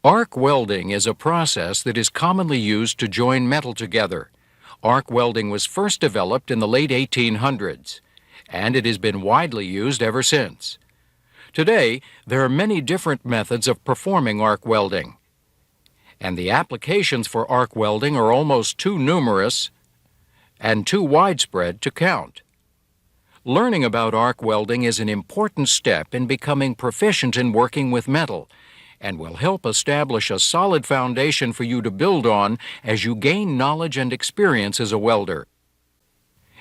Arc welding is a process that is commonly used to join metal together. Arc welding was first developed in the late 1800s, and it has been widely used ever since. Today, there are many different methods of performing arc welding, and the applications for arc welding are almost too numerous and too widespread to count. Learning about arc welding is an important step in becoming proficient in working with metal, and will help establish a solid foundation for you to build on as you gain knowledge and experience as a welder.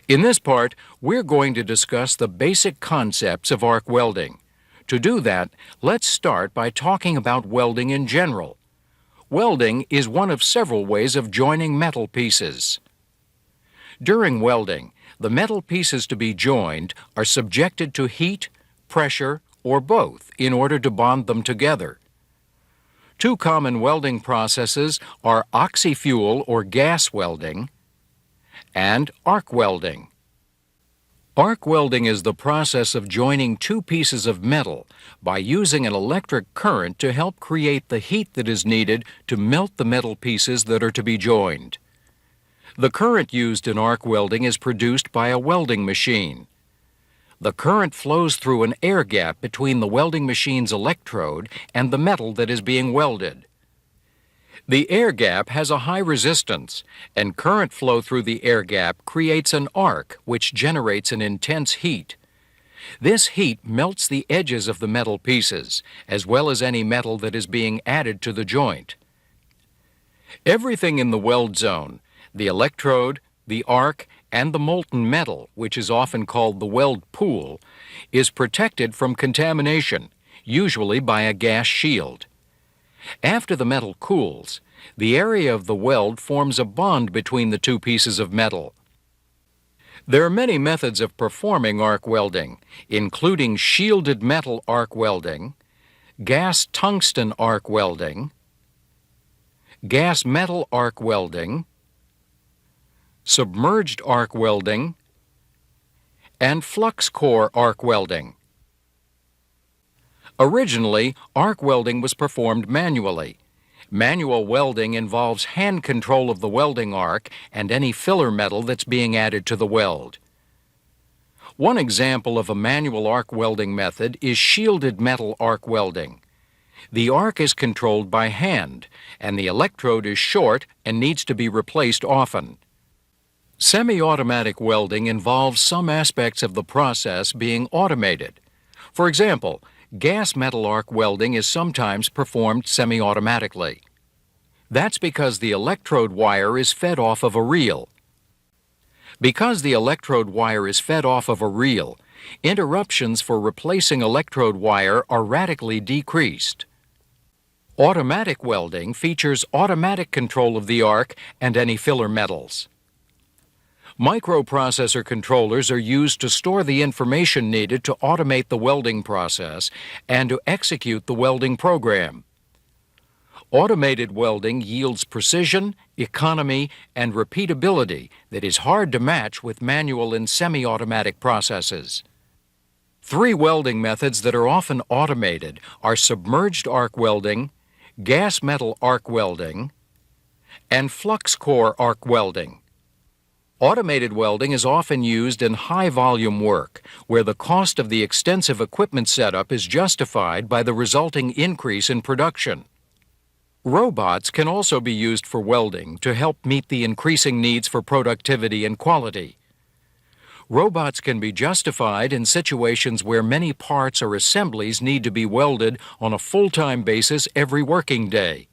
In this part, we're going to discuss the basic concepts of arc welding. To do that, let's start by talking about welding in general. Welding is one of several ways of joining metal pieces. During welding, the metal pieces to be joined are subjected to heat, pressure, or both in order to bond them together. Two common welding processes are oxy-fuel or gas welding and arc welding. Arc welding is the process of joining two pieces of metal by using an electric current to help create the heat that is needed to melt the metal pieces that are to be joined. The current used in arc welding is produced by a welding machine. The current flows through an air gap between the welding machine's electrode and the metal that is being welded. The air gap has a high resistance, and current flow through the air gap creates an arc which generates an intense heat. This heat melts the edges of the metal pieces, as well as any metal that is being added to the joint. Everything in the weld zone, the electrode, the arc, and the molten metal, which is often called the weld pool, is protected from contamination, usually by a gas shield. After the metal cools, the area of the weld forms a bond between the two pieces of metal. There are many methods of performing arc welding, including shielded metal arc welding, gas tungsten arc welding, gas metal arc welding, submerged arc welding, and flux core arc welding. Originally, arc welding was performed manually. Manual welding involves hand control of the welding arc and any filler metal that's being added to the weld. One example of a manual arc welding method is shielded metal arc welding. The arc is controlled by hand, and the electrode is short and needs to be replaced often. Semi-automatic welding involves some aspects of the process being automated. For example, gas metal arc welding is sometimes performed semi-automatically. That's because the electrode wire is fed off of a reel. Because the electrode wire is fed off of a reel, interruptions for replacing electrode wire are radically decreased. Automatic welding features automatic control of the arc and any filler metals. Microprocessor controllers are used to store the information needed to automate the welding process and to execute the welding program. Automated welding yields precision, economy, and repeatability that is hard to match with manual and semi-automatic processes. Three welding methods that are often automated are submerged arc welding, gas metal arc welding, and flux core arc welding. Automated welding is often used in high-volume work, where the cost of the extensive equipment setup is justified by the resulting increase in production. Robots can also be used for welding to help meet the increasing needs for productivity and quality. Robots can be justified in situations where many parts or assemblies need to be welded on a full-time basis every working day.